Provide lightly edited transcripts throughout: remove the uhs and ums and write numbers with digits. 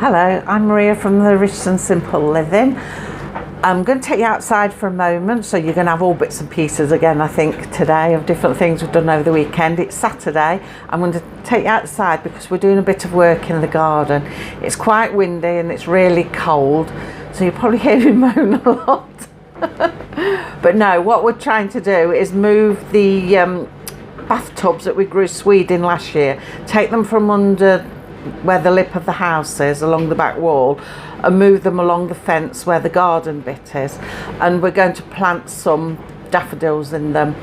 Hello, I'm Maria from the Rich and Simple Living. I'm going to take you outside for a moment, so you're going to have all bits and pieces again, I think, today of different things we've done over the weekend. It's Saturday. I'm going to take you outside because we're doing a bit of work in the garden. It's quite windy and it's really cold, so you'll probably hear me moan a lot. But no, what we're trying to do is move the bathtubs that we grew swede in last year, take them from under where the lip of the house is along the back wall and move them along the fence where the garden bit is, and we're going to plant some daffodils in them.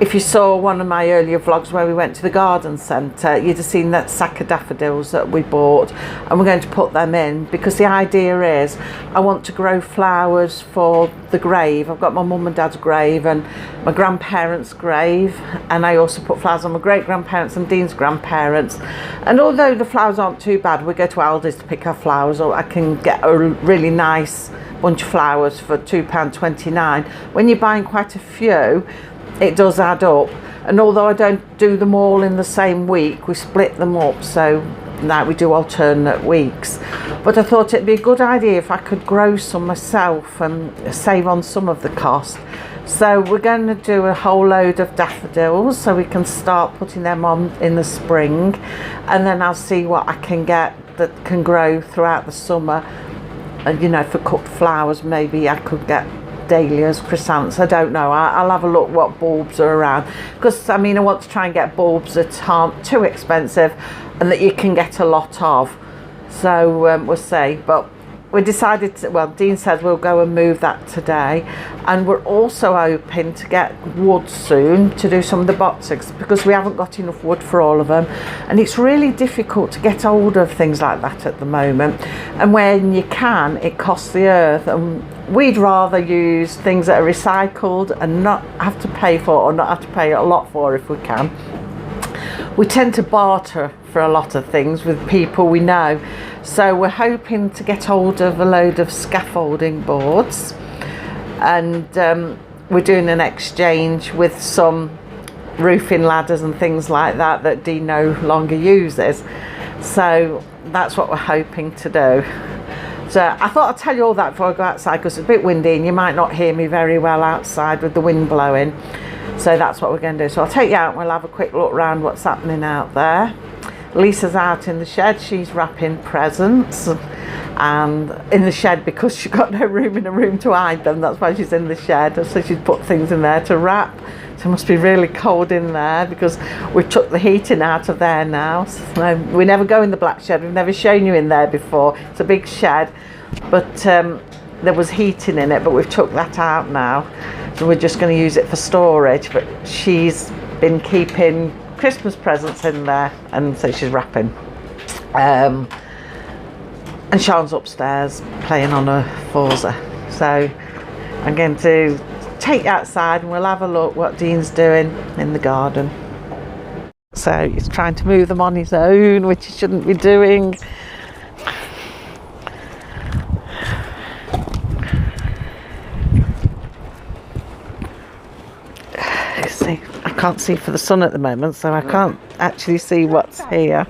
If you saw one of my earlier vlogs where we went to the garden centre, you'd have seen that sack of daffodils that we bought, and we're going to put them in because the idea is I want to grow flowers for the grave. I've got my mum and dad's grave and my grandparents' grave, and I also put flowers on my great grandparents and Dean's grandparents. And although the flowers aren't too bad, we go to Aldi's to pick our flowers, or I can get a really nice bunch of flowers for £2.29. When you're buying quite a few, it does add up. And although I don't do them all in the same week, we split them up, so now we do alternate weeks. But I thought it'd be a good idea if I could grow some myself and save on some of the cost. So we're going to do a whole load of daffodils so we can start putting them on in the spring, and then I'll see what I can get that can grow throughout the summer. And you know, for cut flowers, maybe I could get dahlias, chrysanthemums, I don't know. I'll have a look what bulbs are around, because I mean I want to try and get bulbs that aren't too expensive and that you can get a lot of. So we'll see. But we decided to, well, Dean said we'll go and move that today, and we're also hoping to get wood soon to do some of the boxes, because we haven't got enough wood for all of them, and it's really difficult to get hold of things like that at the moment, and when you can, it costs the earth, and we'd rather use things that are recycled and not have to pay for, or not have to pay a lot for if we can. We tend to barter for a lot of things with people we know, so we're hoping to get hold of a load of scaffolding boards, and we're doing an exchange with some roofing ladders and things like that that Dee no longer uses. So that's what we're hoping to do. So I thought I'd tell you all that before I go outside, because it's a bit windy and you might not hear me very well outside with the wind blowing. So that's what we're going to do. So I'll take you out and we'll have a quick look around what's happening out there. Lisa's out in the shed, she's wrapping presents, and in the shed because she's got no room in a room to hide them, that's why she's in the shed. So she's put things in there to wrap. So it must be really cold in there because we took the heating out of there now. So we never go in the black shed, we've never shown you in there before. It's a big shed, but there was heating in it, but we've took that out now. So we're just going to use it for storage, but she's been keeping Christmas presents in there, and so she's wrapping. And Sean's upstairs playing on a Forza. So I'm going to take you outside and we'll have a look what Dean's doing in the garden. So he's trying to move them on his own, which he shouldn't be doing. See, I can't see for the sun at the moment, so I can't actually see what's here.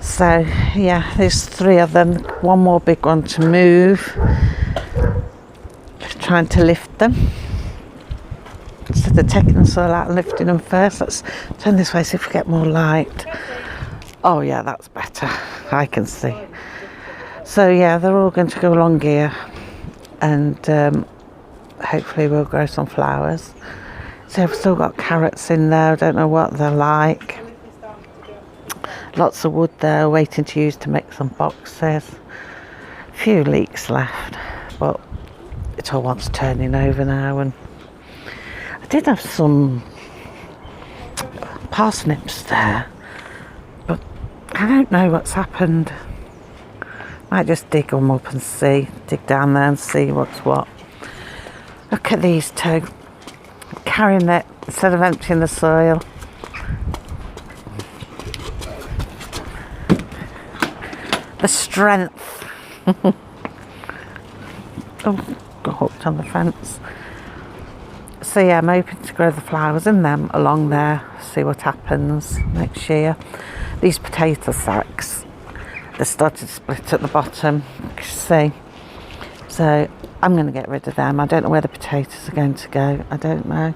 So yeah, there's 3 of them, one more big one to move. Just trying to lift them instead of taking the soil out and lifting them first. Let's turn this way, see if we get more light. Oh yeah, that's better, I can see. So yeah, they're all going to go along here, and hopefully we'll grow some flowers. So I've still got carrots in there, I don't know what they're like. Lots of wood there waiting to use to make some boxes. A few leeks left, but it all wants turning over now. And I did have some parsnips there, but I don't know what's happened. Might just dig them up and see, dig down there and see what's what. Look at these 2. I'm carrying it instead of emptying the soil. The strength. Oh, got hooked on the fence. So yeah, I'm hoping to grow the flowers in them along there, see what happens next year. These potato sacks they started to split at the bottom, you can see. So I'm going to get rid of them. I don't know where the potatoes are going to go. I don't know.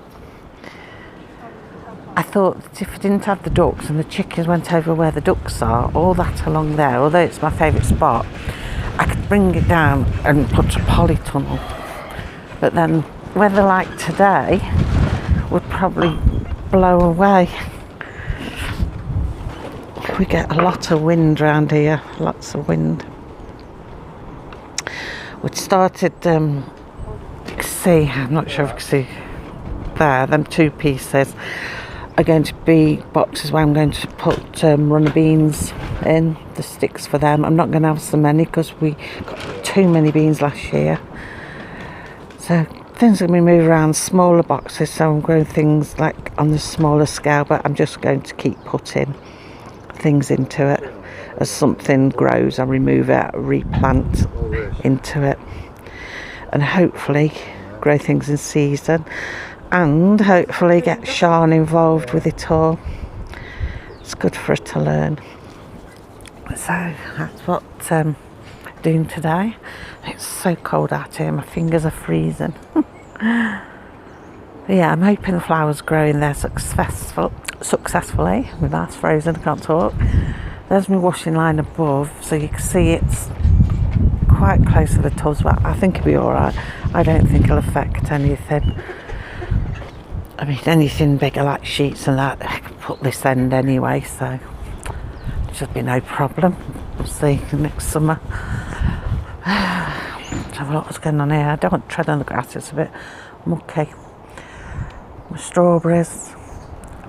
I thought that if I didn't have the ducks and the chickens went over where the ducks are, all that along there, although it's my favourite spot, I could bring it down and put a polytunnel. But then weather like today would probably blow away. We get a lot of wind around here, lots of wind. We started, see, I'm not sure if you can see there, them 2 pieces are going to be boxes where I'm going to put runner beans in, the sticks for them. I'm not going to have so many because we got too many beans last year. So things are going to be moved around, smaller boxes, so I'm growing things like on the smaller scale, but I'm just going to keep putting things into it. As something grows, I remove it, replant into it, and hopefully grow things in season. And hopefully get Sean involved with it all. It's good for her to learn. So that's what I'm doing today. It's so cold out here, my fingers are freezing. Yeah, I'm hoping the flowers grow in there successfully. My mouth's frozen, I can't talk. There's my washing line above, so you can see it's quite close to the tubs, but I think it'll be alright. I don't think it'll affect anything. I mean, anything bigger like sheets and that, I can put this end anyway, so it should be no problem. We'll see next summer. Let's have a look what's going on here. I don't want to tread on the grass, it's a bit mucky. My strawberries.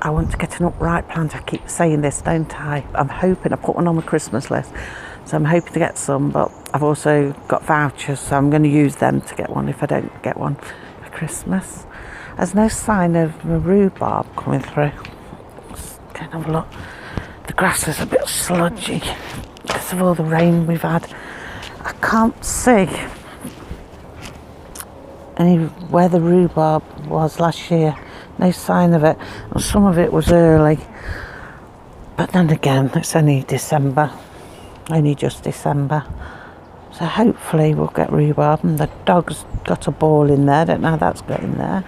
I want to get an upright plant. I keep saying this, don't I? I'm hoping, I put one on my Christmas list, so I'm hoping to get some, but I've also got vouchers, so I'm going to use them to get one if I don't get one for Christmas. There's no sign of rhubarb coming through. Let's go and have a look. The grass is a bit sludgy because of all the rain we've had. I can't see where the rhubarb was last year. No sign of it. And some of it was early. But then again, it's only December. Only just December. So hopefully we'll get rhubarb. And the dog's got a ball in there. I don't know how that's got in there.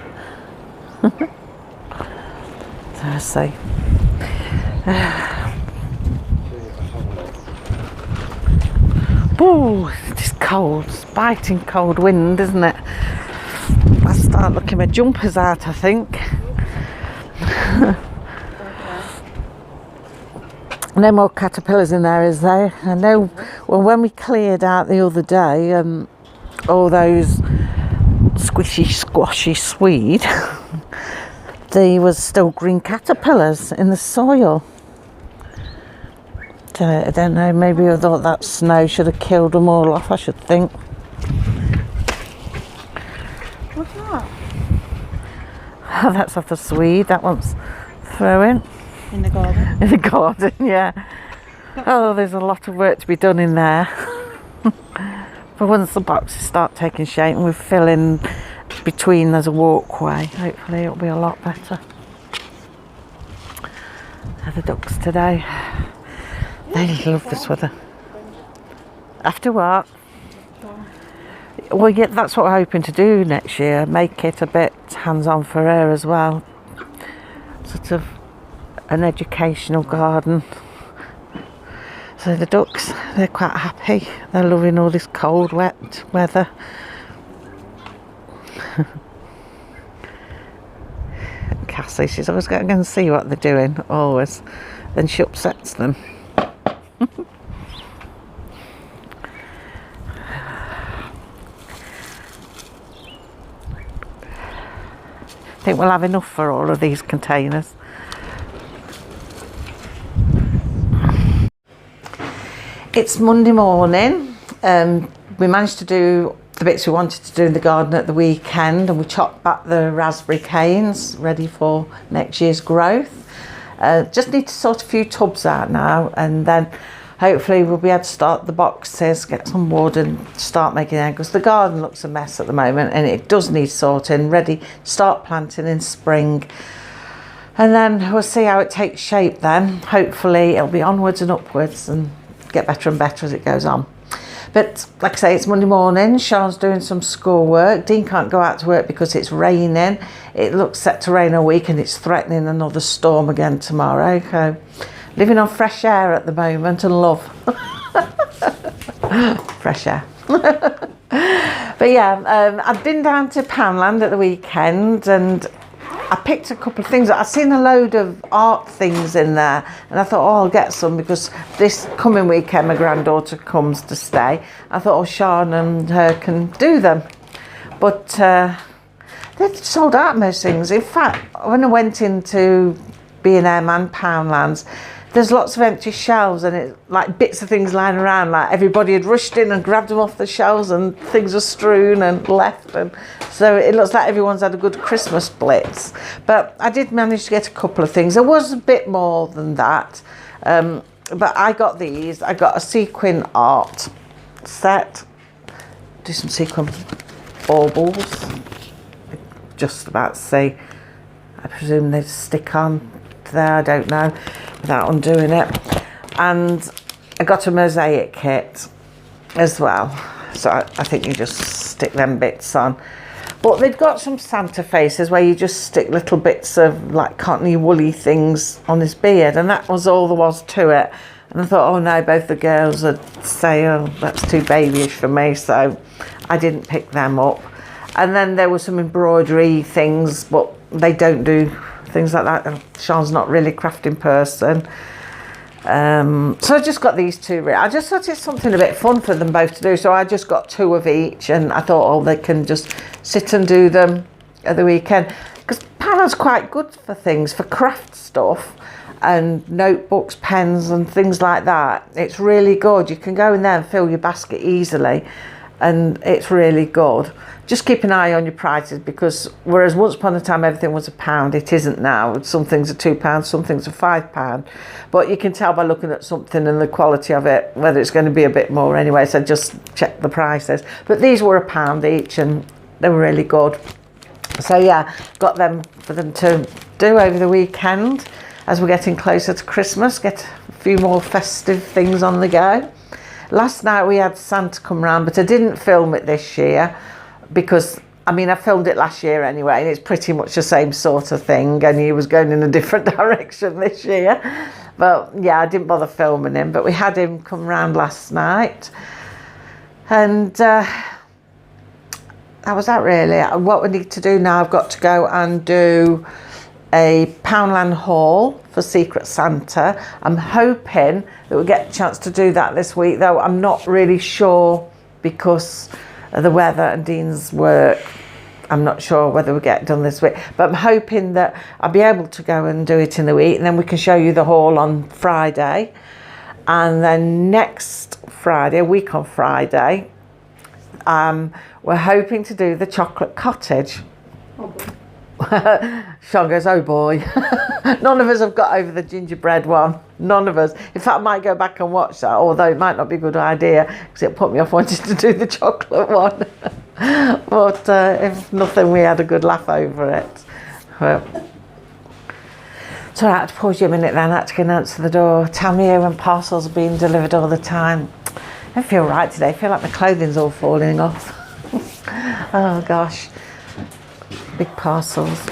So I see. Ooh, it's cold. It's biting cold wind, isn't it? I'll start looking my jumpers out, I think. No more caterpillars in there, is there? I know, well, when we cleared out the other day, all those squishy, squashy swede, there was still green caterpillars in the soil. So, I don't know, maybe I thought that snow should have killed them all off, I should think. What's that? Oh, that's off the swede, that one's throwing. In the garden? In the garden, yeah. Oh, there's a lot of work to be done in there. But once the boxes start taking shape and we fill in between, there's a walkway, hopefully it'll be a lot better. The ducks today, they love this weather. After what? Well, yeah, that's what we're hoping to do next year, make it a bit hands-on for her as well. Sort of an educational garden. So the ducks, they're quite happy. They're loving all this cold, wet weather. Cassie, she's always got to go and see what they're doing, always. Then she upsets them. I think we'll have enough for all of these containers. It's Monday morning. We managed to do the bits we wanted to do in the garden at the weekend, and we chopped back the raspberry canes ready for next year's growth. Just need to sort a few tubs out now, and then hopefully we'll be able to start the boxes, get some wood and start making them, because the garden looks a mess at the moment and it does need sorting, ready to start planting in spring. And then we'll see how it takes shape then. Hopefully it'll be onwards and upwards and get better and better as it goes on. But like I say, it's Monday morning. Sean's doing some schoolwork. Dean can't go out to work because it's raining. It looks set to rain all week, and it's threatening another storm again tomorrow. So living on fresh air at the moment, and love. Fresh air. But yeah, I've been down to Poundland at the weekend, and I picked a couple of things. I've seen a load of art things in there, and I thought, oh, I'll get some, because this coming weekend my granddaughter comes to stay. I thought, oh, Sean and her can do them. But they've sold out most things. In fact, when I went into B&M and Poundlands, there's lots of empty shelves, and it's like bits of things lying around, like everybody had rushed in and grabbed them off the shelves, and things were strewn and left, and so it looks like everyone's had a good Christmas blitz. But I did manage to get a couple of things. There was a bit more than that, but I got these. I got a sequin art set. Do some sequin baubles. Just about to see. I presume they stick on there, I don't know, without undoing it. And I got a mosaic kit as well, so I think you just stick them bits on. But they've got some Santa faces where you just stick little bits of like cottony woolly things on his beard, and that was all there was to it. And I thought, oh no, both the girls would say, oh, that's too babyish for me, so I didn't pick them up. And then there were some embroidery things, but they don't do things like that. Sean's not really a crafting person. So I just got these two. I just thought it's something a bit fun for them both to do. So I just got two of each, and I thought, oh, they can just sit and do them at the weekend. Because Poundland's quite good for things, for craft stuff and notebooks, pens and things like that. It's really good. You can go in there and fill your basket easily, and it's really good. Just keep an eye on your prices, because whereas once upon a time everything was £1, it isn't now. Some things are £2, some things are £5. But you can tell by looking at something and the quality of it whether it's going to be a bit more anyway, so just check the prices. But these were £1 each, and they were really good. So yeah, got them for them to do over the weekend as we're getting closer to Christmas, get a few more festive things on the go. Last night we had Santa come round, but I didn't film it this year, because I mean I filmed it last year anyway, and it's pretty much the same sort of thing, and he was going in a different direction this year. But yeah, I didn't bother filming him, but we had him come round last night, and that was that really. What we need to do now, I've got to go and do a Poundland haul for Secret Santa. I'm hoping that we'll get a chance to do that this week, though I'm not really sure because of the weather and Dean's work. I'm not sure whether we'll get it done this week, but I'm hoping that I'll be able to go and do it in the week, and then we can show you the haul on Friday. And then next Friday, a week on Friday, we're hoping to do the chocolate cottage. Sean goes, oh boy. None of us have got over the gingerbread one. None of us. In fact, I might go back and watch that, although it might not be a good idea because it put me off wanting to do the chocolate one. But if nothing, we had a good laugh over it. So I had to pause you a minute then. I had to go and answer the door. Tell me when parcels are being delivered all the time. I don't feel right today. I feel like my clothing's all falling off. Oh gosh. Big parcels.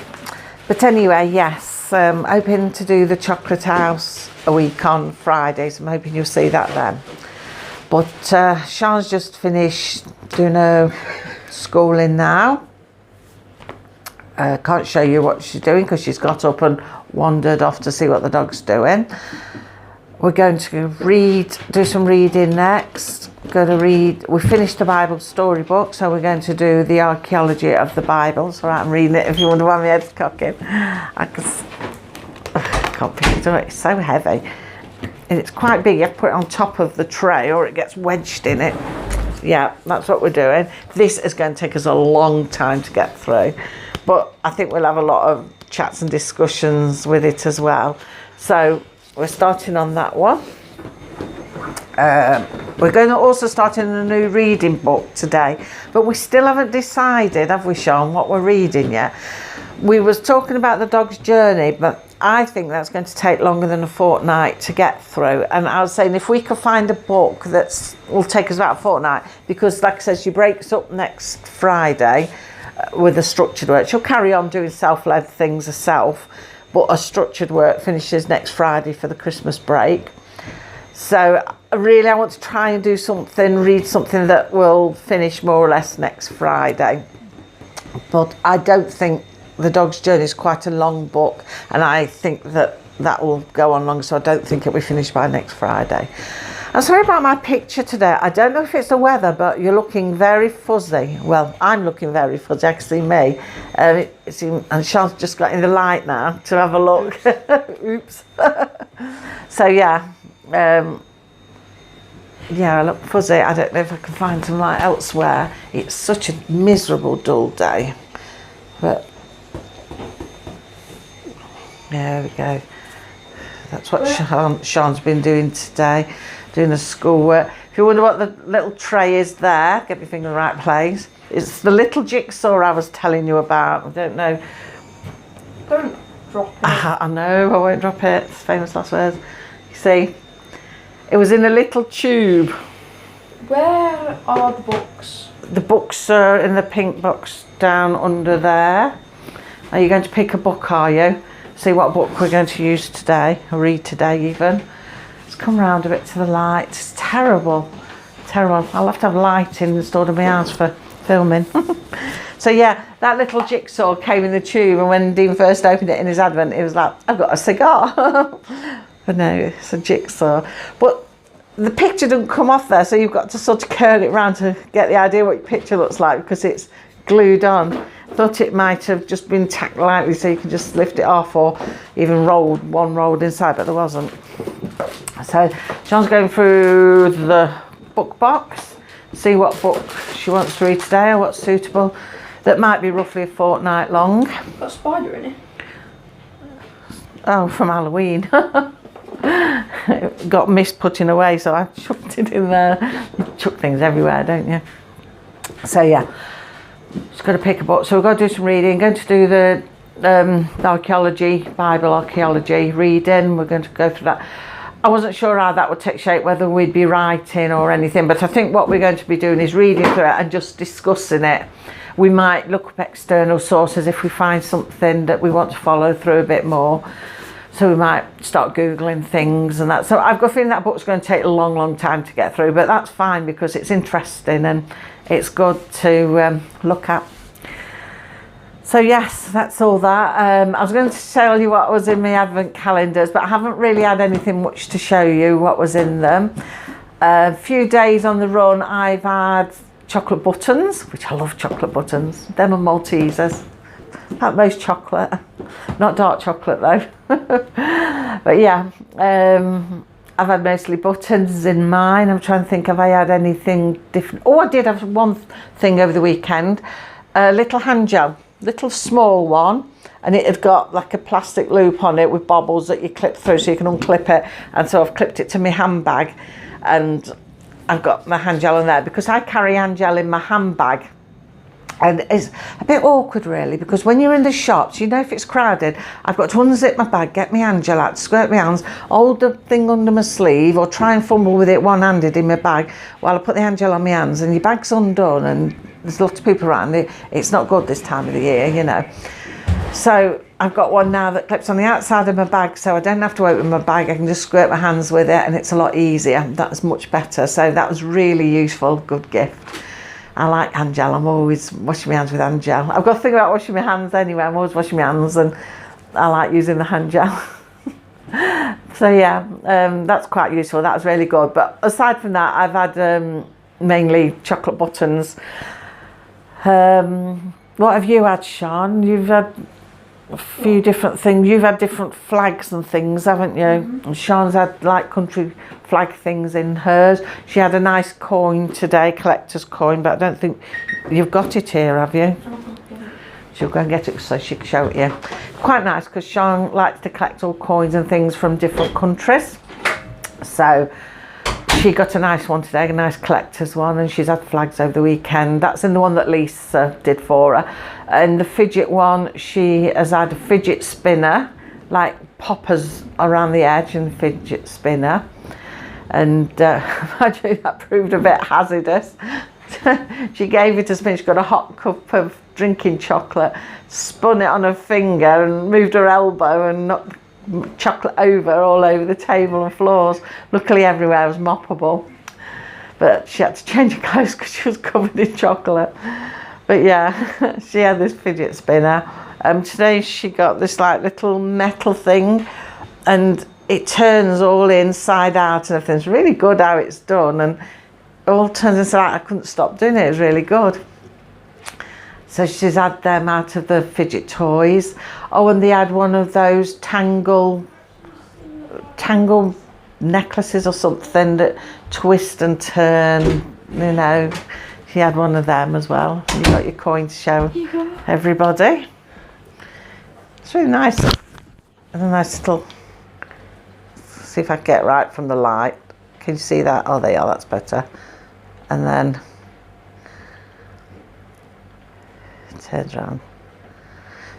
But anyway, yes, hoping to do the chocolate house a week on Friday, so I'm hoping you'll see that then. But Sean's just finished doing her schooling now. Can't show you what she's doing because she's got up and wandered off to see what the dog's doing. We're going to do some reading next. Going to read, we finished the Bible storybook, so we're going to do the archaeology of the Bible. So I'm reading it if you wonder why my head's cocking. I can't pick it up, it's so heavy. And it's quite big, you have to put it on top of the tray or it gets wedged in it. Yeah, that's what we're doing. This is going to take us a long time to get through, but I think we'll have a lot of chats and discussions with it as well. So we're starting on that one. We're going to also start in a new reading book today, but we still haven't decided, have we, Sean, what we're reading yet? We was talking about the dog's journey, but I think that's going to take longer than a fortnight to get through. And I was saying if we could find a book that will take us about a fortnight, because like I said, she breaks up next Friday with the structured work. She'll carry on doing self-led things herself, but her structured work finishes next Friday for the Christmas break. So really I want to try and do something, read something that will finish more or less next Friday. But I don't think The Dog's Journey is quite a long book, and I think that will go on long, so I don't think it'll be finished by next Friday. I'm sorry about my picture today. I don't know if it's the weather, but you're looking very fuzzy. Well, I'm looking very fuzzy. I can see me. And Sean's just got in the light now to have a look. Oops. So yeah. Yeah, I look fuzzy. I don't know if I can find some light elsewhere. It's such a miserable, dull day. But there we go. That's what Sean's been doing today, doing the schoolwork. If you wonder what the little tray is there, get your finger in the right place. It's the little jigsaw I was telling you about. I don't know. Don't drop it. I know, I won't drop it. It's famous last words. You see, it was in a little tube. Where are the books? The books are in the pink box down under there. Are you going to pick a book, are you? See what book we're going to use today, or read today even. Let's come round a bit to the light. It's terrible, terrible. I'll have to have lighting installed in my house for filming. So yeah, that little jigsaw came in the tube, and when Dean first opened it in his advent, he was like, I've got a cigar. But no, it's a jigsaw. But the picture doesn't come off there, so you've got to sort of curl it round to get the idea what your picture looks like, because it's glued on. Thought it might have just been tacked lightly so you can just lift it off, or even rolled inside, but there wasn't. So John's going through the book box, see what book she wants to read today or what's suitable. That might be roughly a fortnight long. Got a spider in it. Oh, from Halloween. It got missed putting away, so I chucked it in there. You chuck things everywhere, don't you? So yeah, just got to pick a book. So we've got to do some reading. Going to do the archaeology, Bible archaeology reading. We're going to go through that. I wasn't sure how that would take shape, whether we'd be writing or anything, but I think what we're going to be doing is reading through it and just discussing it. We might look up external sources if we find something that we want to follow through a bit more. So we might start Googling things and that. So I've got a feeling that book's going to take a long, long time to get through, but that's fine because it's interesting and it's good to look at. So yes, that's all that. I was going to tell you what was in my advent calendars, but I haven't really had anything much to show you what was in them. A few days on the run, I've had chocolate buttons, which I love chocolate buttons. Them and Maltesers. At most chocolate, not dark chocolate though. But yeah, I've had mostly buttons in mine. I'm trying to think, have I had anything different? Oh, I did have one thing over the weekend. A little hand gel, little small one, and it had got like a plastic loop on it with bobbles that you clip through so you can unclip it. And so I've clipped it to my handbag, and I've got my hand gel in there because I carry hand gel in my handbag. And it's a bit awkward really, because when you're in the shops, you know, if it's crowded, I've got to unzip my bag, get my hand gel out, squirt my hands, hold the thing under my sleeve, or try and fumble with it one-handed in my bag while I put the hand gel on my hands, and your bag's undone and there's lots of people around. It's not good this time of the year, you know. So I've got one now that clips on the outside of my bag, so I don't have to open my bag, I can just squirt my hands with it, and it's a lot easier. That's much better. So that was really useful, good gift. I like hand gel. I'm always washing my hands with hand gel. I've got a thing about washing my hands anyway. I'm always washing my hands, and I like using the hand gel. So yeah, that's quite useful. That was really good. But aside from that, I've had mainly chocolate buttons. What have you had, Sean? You've had a few different things. You've had different flags and things, haven't you? Mm-hmm. And Sean's had like country flag things in hers. She had a nice coin today, collector's coin, but I don't think you've got it here, have you? She'll go and get it so she can show it you. Quite nice, because Sean likes to collect all coins and things from different countries. So she got a nice one today, a nice collector's one, and she's had flags over the weekend. That's in the one that Lisa did for her. And the fidget one, she has had a fidget spinner like poppers around the edge and fidget spinner. And imagine that proved a bit hazardous. She gave it a spin. She got a hot cup of drinking chocolate, spun it on her finger and moved her elbow and knocked chocolate all over the table and floors. Luckily everywhere was moppable, but she had to change her clothes because she was covered in chocolate. But yeah, she had this fidget spinner. Today she got this like little metal thing, and it turns all inside out and everything's really good how it's done, and it all turns inside out. I couldn't stop doing it. It was really good. So she's had them out of the fidget toys. Oh, and they had one of those tangle necklaces or something that twist and turn, you know. She had one of them as well. You got your coin to show everybody. It's really nice. And a nice little, see if I can get right from the light. Can you see that? Oh, there you are, that's better. And then it turns around.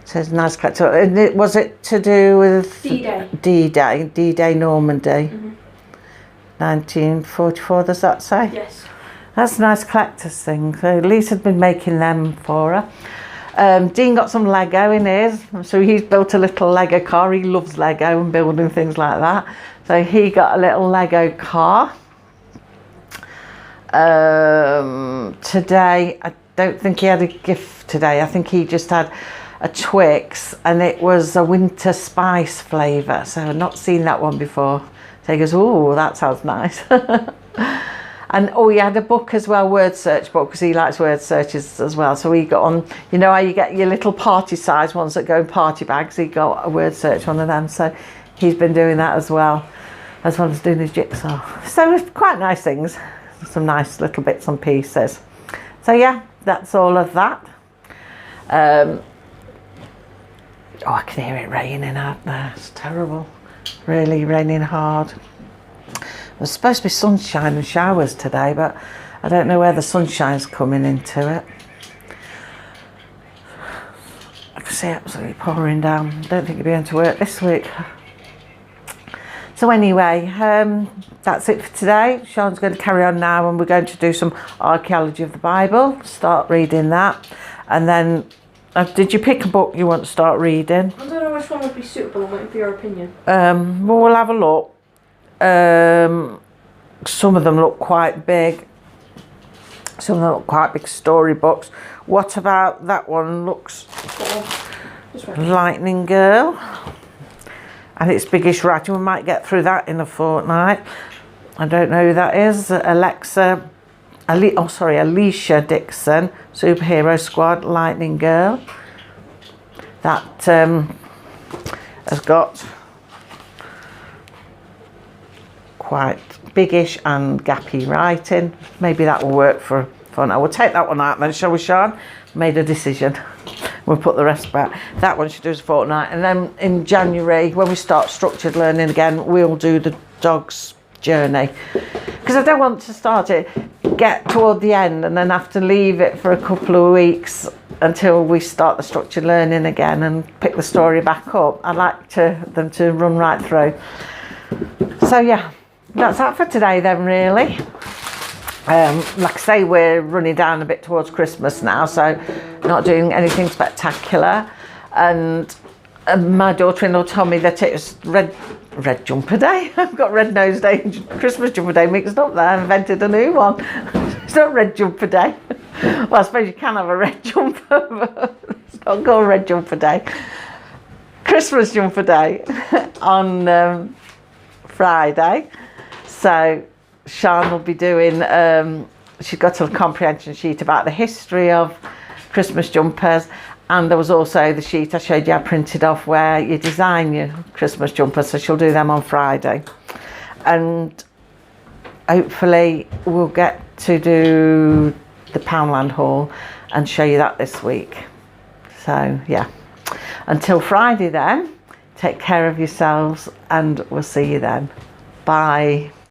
So it's a nice collector. And was it to do with D-Day? D-Day Normandy. 1944, does that say? Yes. That's a nice collector's thing. So Lisa's been making them for her. Dean got some Lego in his, so he's built a little Lego car. He loves Lego and building things like that. So he got a little Lego car. Today, I don't think he had a gift today. I think he just had a Twix, and it was a winter spice flavour. So I've not seen that one before. So he goes, oh, that sounds nice. And oh, he had a book as well, word search book, because he likes word searches as well. So he got on, you know how you get your little party size ones that go in party bags? He got a word search one of them. So he's been doing that as well as doing his jigsaw. So it's quite nice things, some nice little bits and pieces. So yeah, that's all of that. Oh, I can hear it raining out there. It's terrible. Really raining hard. There's supposed to be sunshine and showers today, but I don't know where the sunshine's coming into it. I can see it absolutely pouring down. Don't think you'll be going to work this week. So anyway, that's it for today. Sean's going to carry on now, and we're going to do some archaeology of the Bible. Start reading that. And then, did you pick a book you want to start reading? I don't know which one would be suitable. I'm waiting for your opinion. Well, we'll have a look. Some of them look quite big. Some of them look quite big storybooks. What about that one? Looks Lightning Girl. And it's biggish writing. We might get through that in a fortnight. I don't know who that is. Alicia Dixon, Superhero Squad, Lightning Girl. That has got quite biggish and gappy writing. Maybe that will work for fun. I will take that one out then, shall we, Sean? Made a decision. We'll put the rest back. That one should do a fortnight. And then in January, when we start structured learning again, we'll do the dog's journey. Because I don't want to start it, get toward the end, and then have to leave it for a couple of weeks until we start the structured learning again and pick the story back up. I like them to run right through. So yeah, that's that for today then, really. Like I say, we're running down a bit towards Christmas now, so not doing anything spectacular. And my daughter-in-law told me that it was red jumper day. I've got red nose day and Christmas jumper day mixed up there. I invented a new one. It's not red jumper day. Well, I suppose you can have a red jumper, but it's not called red jumper day. Christmas jumper day on Friday. So Sean will be doing, she's got a comprehension sheet about the history of Christmas jumpers, and there was also the sheet I showed you I printed off where you design your Christmas jumpers, so she'll do them on Friday. And hopefully we'll get to do the Poundland haul and show you that this week. So yeah, until Friday then, take care of yourselves and we'll see you then. Bye.